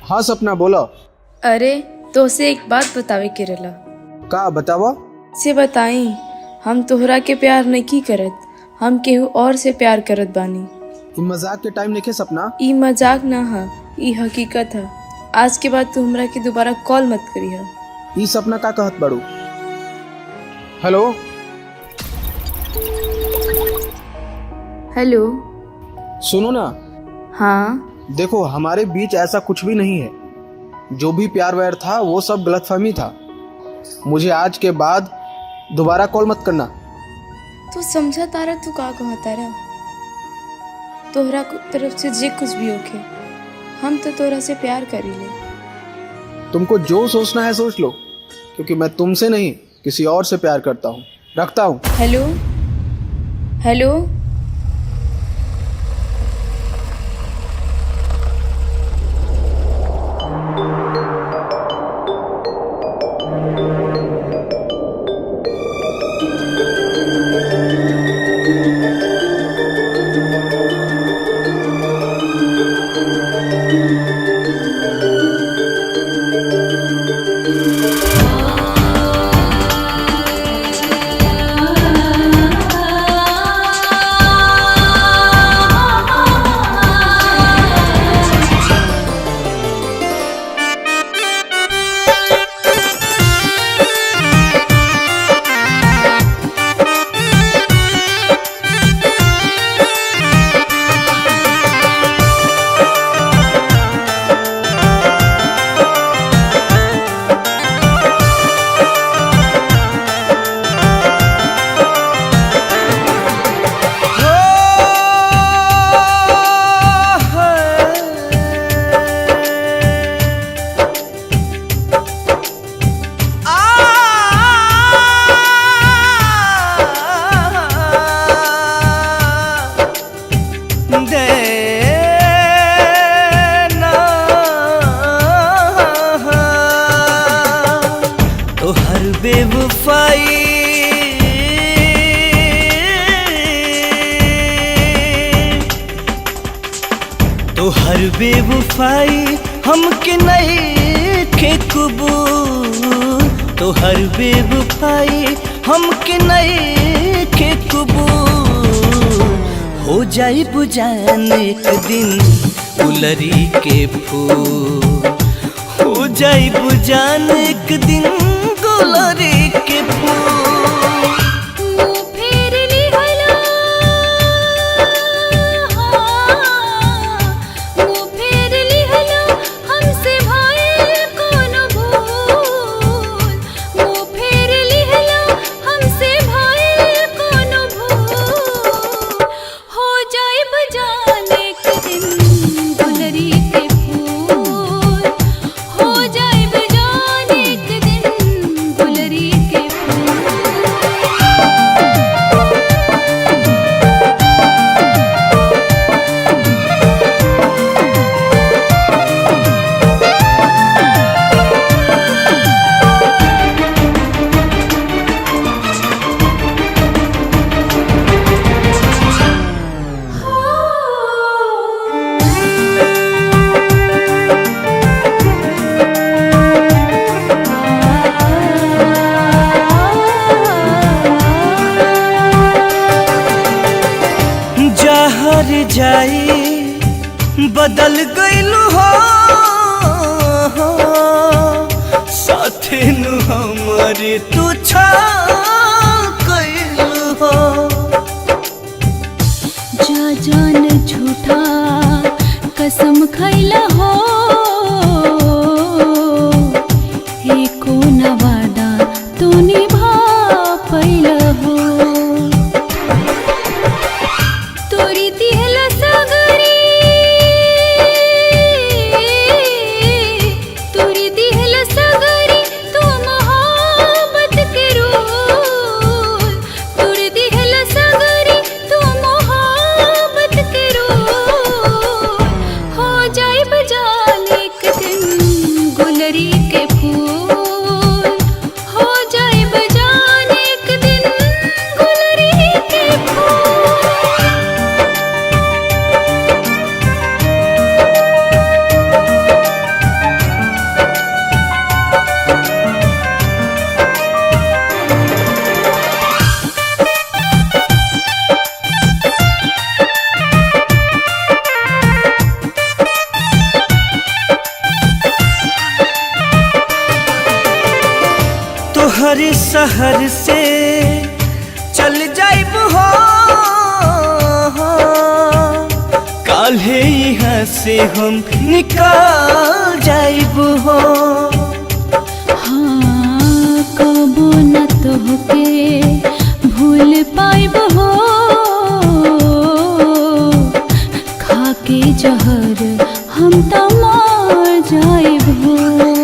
हाँ सपना बोलो। अरे तो से एक बात बतावे के रहला। का बतावा? से बताई हम तोहरा के प्यार नहीं करत, हम केहू और से प्यार करत बानी। ई मजाक के टाइम नहीं सपना। ई मजाक ना है, ई हकीकत है। आज के बाद तू हमरा के दोबारा कॉल मत करी है। ई सपना का कहत बड़ू? Hello hello. सुनो ना, हाँ देखो हमारे बीच ऐसा कुछ भी नहीं है। जो भी प्यार व्यार था वो सब गलतफहमी था। मुझे आज के बाद दोबारा कॉल मत करना। तू समझा तारा, तू का कहा तारा? तोहरा तरफ से जे कुछ भी होके, हम तो तोहरा से प्यार करी ले। तुमको जो सोचना है सोच लो, क्योंकि मैं तुमसे नहीं किसी और से प्यार करता हूँ। रखता हूँ। Hello hello. तो हर बेवफाई हमके नहीं खे कबूल, तो हर बेवफाई हमके नहीं खे कबूल। हो जाई बुझान एक दिन गुलरी के फूल, हो जाई बुझान एक दिन गुलरी के फूल। जाई बदल गईलू हो, साथे नु हमारे तू छा गईलू हो। जा जान झूठा कसम खैला हो, एको न वादा तू निभा पैला हो। तोरी दिहला सगरी, तोरी दिहला सगरी तू मोहब्बत के रूल, तोरी दिहला सगरी तू मोहब्बत के रूल। हो जाए बजान एक दिन गुलरी के फूल, हो जाए बजान एक दिन गुलरी के फूल। तोहरे शहर से चल जाइब हो, काल्हे यहाँ से हम निकाल जाइब हो। हाँ कबो न तोहके भूल पाइब हो, खाके जहर हम त मर जाइब हो।